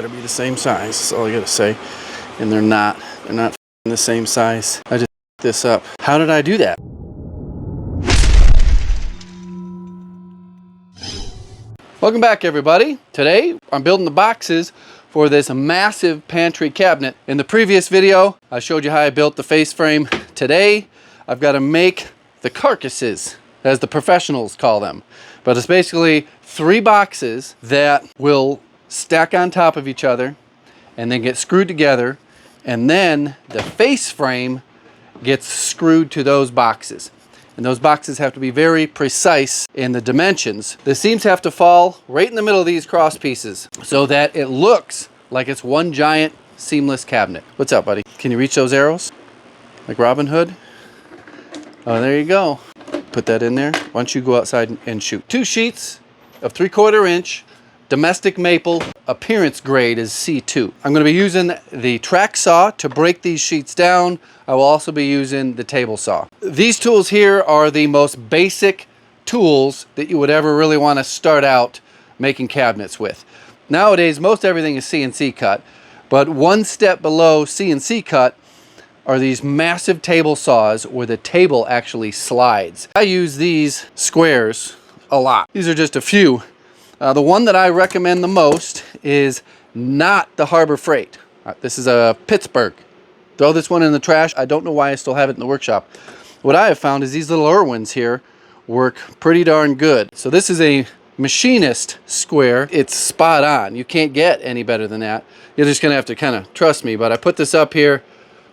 Better be the same size, that's all I gotta say. And they're not the same size. I just this up. How did I do that? Welcome back, everybody. Today I'm building the boxes for this massive pantry cabinet. In the previous video I showed you how I built the face frame. Today I've got to make the carcasses, as the professionals call them. But it's basically 3 boxes that will stack on top of each other and then get screwed together, and then the face frame gets screwed to those boxes. And those boxes have to be very precise in the dimensions. The seams have to fall right in the middle of these cross pieces so that it looks like it's one giant seamless cabinet. What's up, buddy? Can you reach those arrows? Like Robin Hood? Oh, there you go. Put that in there. Why don't you go outside and shoot. 2 sheets of 3/4 inch domestic maple. Appearance grade is C2. I'm going to be using the track saw to break these sheets down. I will also be using the table saw. These tools here are the most basic tools that you would ever really want to start out making cabinets with. Nowadays, most everything is CNC cut, but one step below CNC cut are these massive table saws where the table actually slides. I use these squares a lot. These are just a few. The one that I recommend the most is not the Harbor Freight. This is a Pittsburgh. Throw this one in the trash. I don't know why I still have it in the workshop. What I have found is these little Irwins here work pretty darn good. So this is a machinist square. It's spot on. You can't get any better than that. You're just gonna have to kind of trust me, but I put this up here,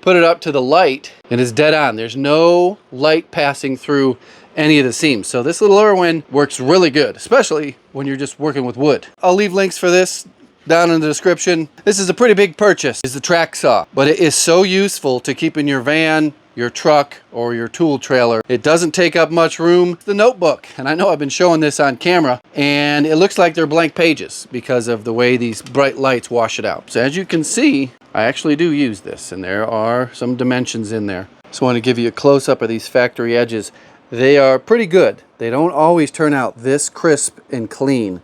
put it up to the light, and it's dead on. There's no light passing through any of the seams. So this little Irwin works really good, especially when you're just working with wood. I'll leave links for this down in the description. This is a pretty big purchase, is the track saw, but it is so useful to keep in your van, your truck, or your tool trailer. It doesn't take up much room. The notebook, and I know I've been showing this on camera, and it looks like they're blank pages because of the way these bright lights wash it out. So as you can see, I actually do use this, and there are some dimensions in there. Just want to give you a close-up of these factory edges. They are pretty good. They don't always turn out this crisp and clean.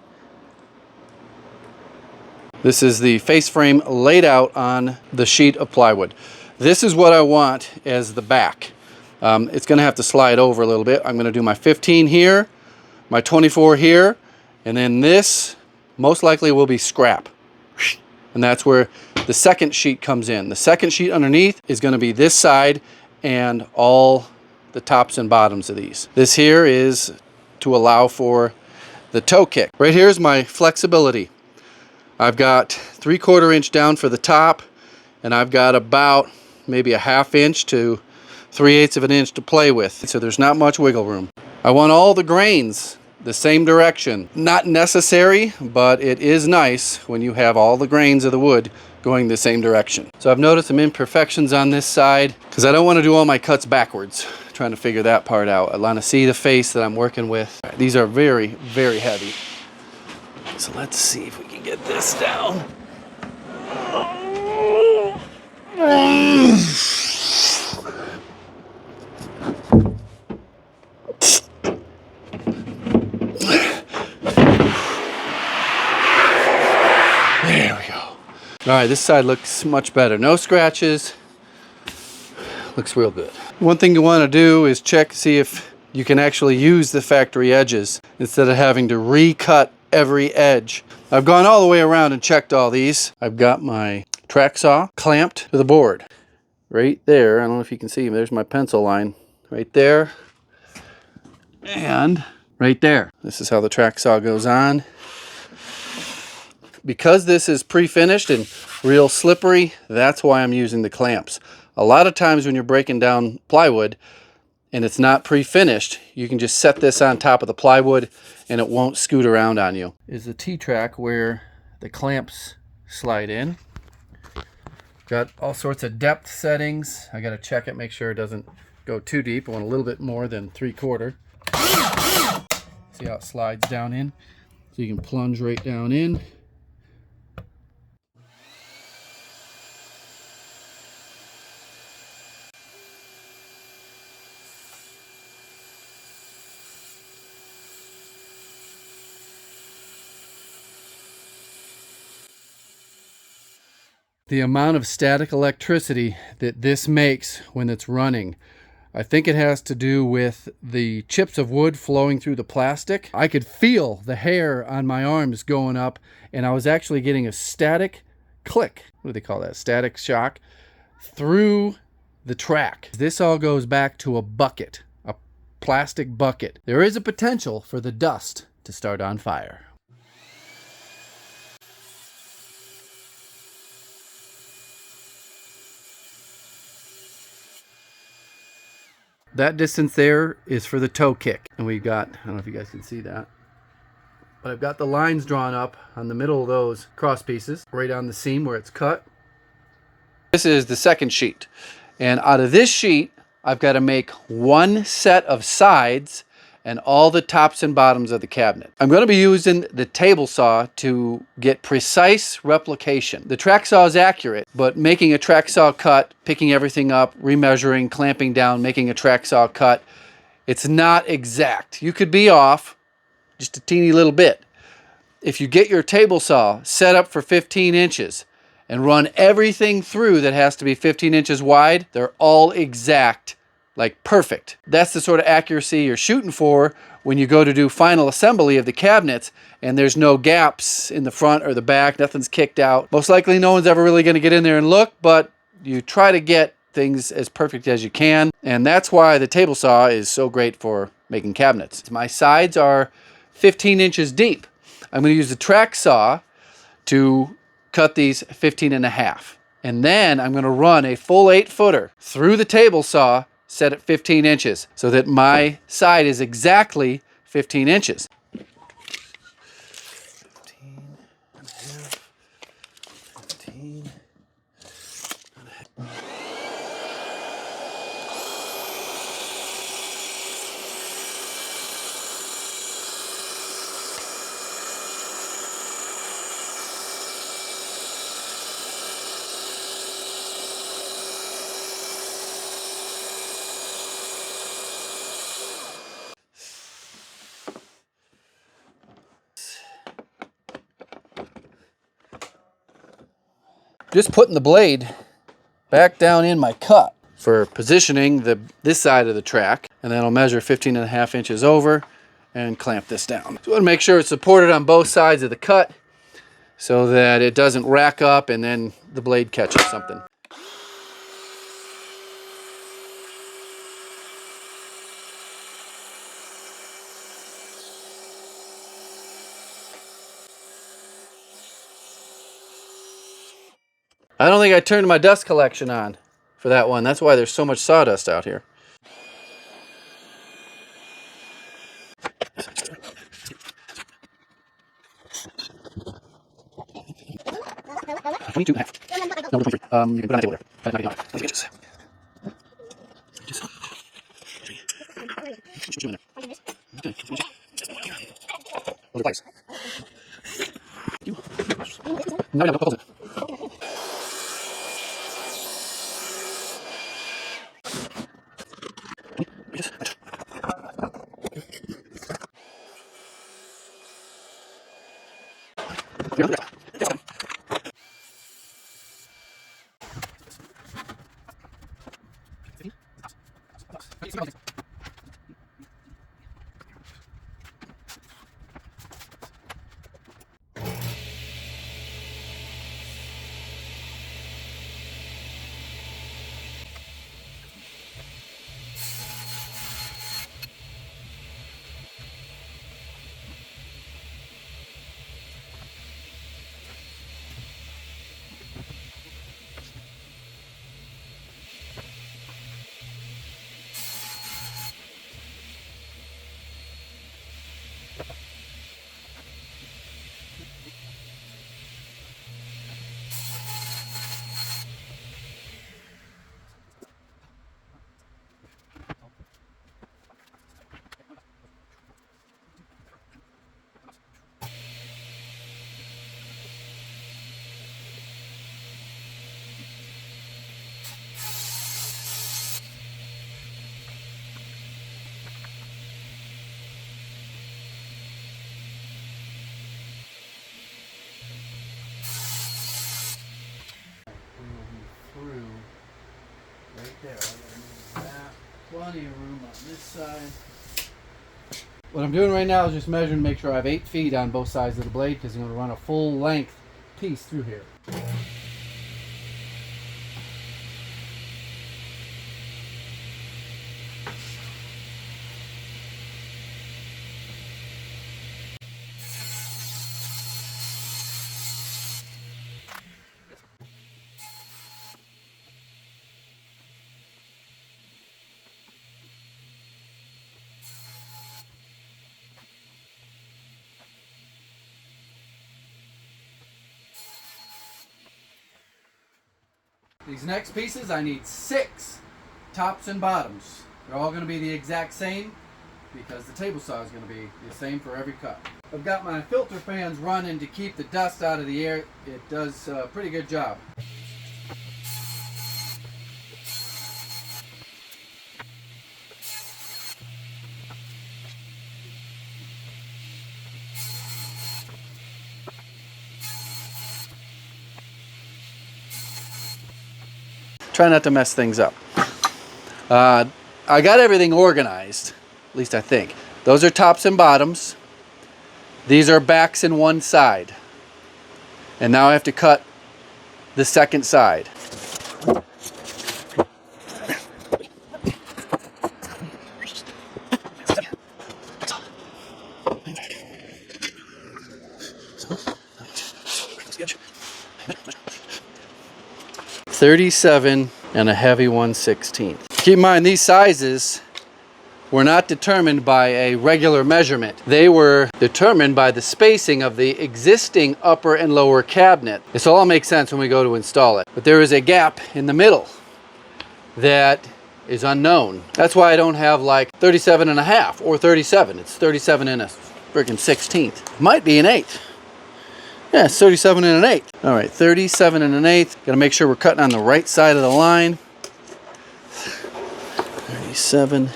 This is the face frame laid out on the sheet of plywood. This is what I want as the back. It's going to have to slide over a little bit. I'm going to do my 15 here, my 24 here, and then this most likely will be scrap. And that's where the second sheet comes in. The second sheet underneath is going to be this side and all the tops and bottoms of these. This here is to allow for the toe kick. Right here is my flexibility. I've got 3/4 inch down for the top, and I've got about maybe a 1/2 inch to 3/8 of an inch to play with. So there's not much wiggle room. I want all the grains the same direction. Not necessary, but it is nice when you have all the grains of the wood going the same direction. So I've noticed some imperfections on this side because I don't want to do all my cuts backwards. Trying to figure that part out. I want to see the face that I'm working with. These are very, very heavy. So let's see if we can get this down. There we go. All right, this side looks much better. No scratches. Looks real good. One thing you want to do is check to see if you can actually use the factory edges instead of having to recut every edge. I've gone all the way around and checked all these. I've got my track saw clamped to the board right there. I don't know if you can see, there's my pencil line right there and right there. This is how the track saw goes on. Because this is pre-finished and real slippery, that's why I'm using the clamps. A lot of times when you're breaking down plywood and it's not pre-finished, you can just set this on top of the plywood and it won't scoot around on you. Is the T-track where the clamps slide in. Got all sorts of depth settings. I got to check it, make sure it doesn't go too deep. I want a little bit more than 3/4. See how it slides down in? So you can plunge right down in. The amount of static electricity that this makes when it's running, I think it has to do with the chips of wood flowing through the plastic. I could feel the hair on my arms going up, and I was actually getting a static click. What do they call that? Static shock through the track. This all goes back to a bucket, a plastic bucket. There is a potential for the dust to start on fire. That distance there is for the toe kick. And we got, I don't know if you guys can see that, but I've got the lines drawn up on the middle of those cross pieces, right on the seam where it's cut. This is the second sheet. And out of this sheet, I've got to make one set of sides and all the tops and bottoms of the cabinet. I'm going to be using the table saw to get precise replication. The track saw is accurate, but making a track saw cut, picking everything up, remeasuring, clamping down, making a track saw cut, it's not exact. You could be off just a teeny little bit. If you get your table saw set up for 15 inches and run everything through that has to be 15 inches wide, they're all exact. Like perfect. That's the sort of accuracy you're shooting for when you go to do final assembly of the cabinets and there's no gaps in the front or the back, nothing's kicked out. Most likely no one's ever really going to get in there and look, but you try to get things as perfect as you can, and that's why the table saw is so great for making cabinets. My sides are 15 inches deep. I'm going to use the track saw to cut these 15.5, and then I'm going to run a full 8-footer through the table saw set at 15 inches so that my side is exactly 15 inches. 15. Just putting the blade back down in my cut for positioning this side of the track, and then I'll measure 15.5 inches over and clamp this down. So I want to make sure it's supported on both sides of the cut so that it doesn't rack up and then the blade catches something. I don't think I turned my dust collection on for that one. That's why there's so much sawdust out here. $22.5. No, $23. You can put it on the table there. That's inches. Okay. Those are pliers. No, no, close it. through right there. I gotta move that. Plenty of room on this side. What I'm doing right now is just measuring to make sure I have 8 feet on both sides of the blade, because I'm going to run a full length piece through here. These next pieces, I need 6 tops and bottoms. They're all going to be the exact same because the table saw is going to be the same for every cut. I've got my filter fans running to keep the dust out of the air. It does a pretty good job. Try not to mess things up. I got everything organized, at least I think. Those are tops and bottoms. These are backs and one side. And now I have to cut the second side. .37 and a heavy 1/16. Keep in mind, these sizes were not determined by a regular measurement. They were determined by the spacing of the existing upper and lower cabinet. This will all make sense when we go to install it. But there is a gap in the middle that is unknown. That's why I don't have like 37 and a half or 37. It's 37 and a freaking 16th. Might be an 8. Yeah, it's 37 and an 1/8. All right, 37 and an 1/8. Got to make sure we're cutting on the right side of the line. 37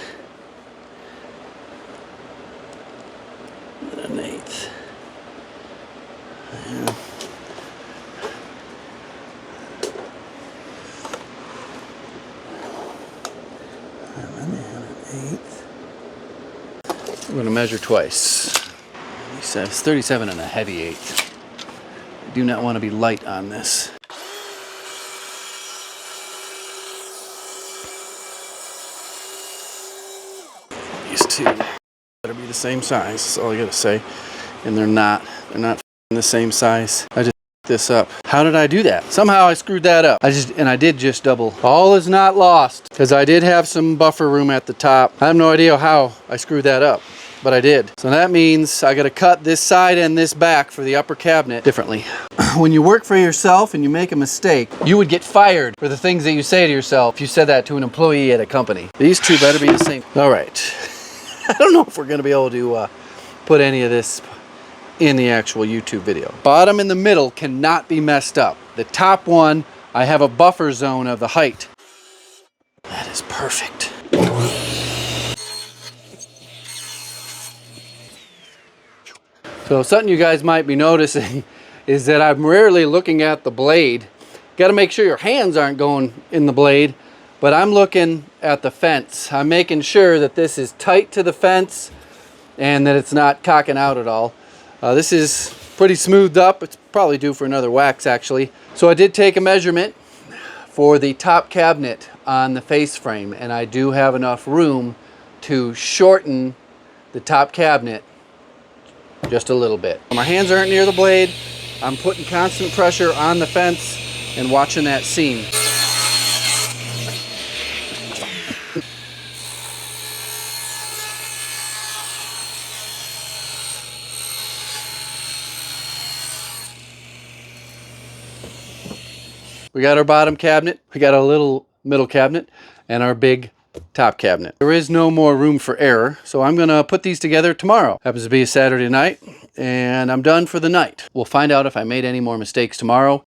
and an 1/8. Yeah. And an 1/8. We're going to measure twice. It's 37 and a heavy 1/8. Do not want to be light on this. These two better be the same size. That's all I gotta say. And they're not. They're not the same size. I just this up. How did I do that? Somehow I screwed that up. I did just double. All is not lost, because I did have some buffer room at the top. I have no idea how I screwed that up, but I did. So that means I got to cut this side and this back for the upper cabinet differently. When you work for yourself and you make a mistake, you would get fired for the things that you say to yourself if you said that to an employee at a company. These two better be the same. All right. I don't know if we're going to be able to put any of this in the actual YouTube video. Bottom in the middle cannot be messed up. The top one, I have a buffer zone of the height. That is perfect. So something you guys might be noticing is that I'm rarely looking at the blade. Got to make sure your hands aren't going in the blade, but I'm looking at the fence. I'm making sure that this is tight to the fence and that it's not cocking out at all. This is pretty smoothed up. It's probably due for another wax actually. So I did take a measurement for the top cabinet on the face frame, and I do have enough room to shorten the top cabinet just a little bit. My hands aren't near the blade. I'm putting constant pressure on the fence and watching that seam. We got our bottom cabinet, we got our little middle cabinet, and our big top cabinet. There is no more room for error, so I'm gonna put these together tomorrow. Happens to be a Saturday night, and I'm done for the night. We'll find out if I made any more mistakes tomorrow.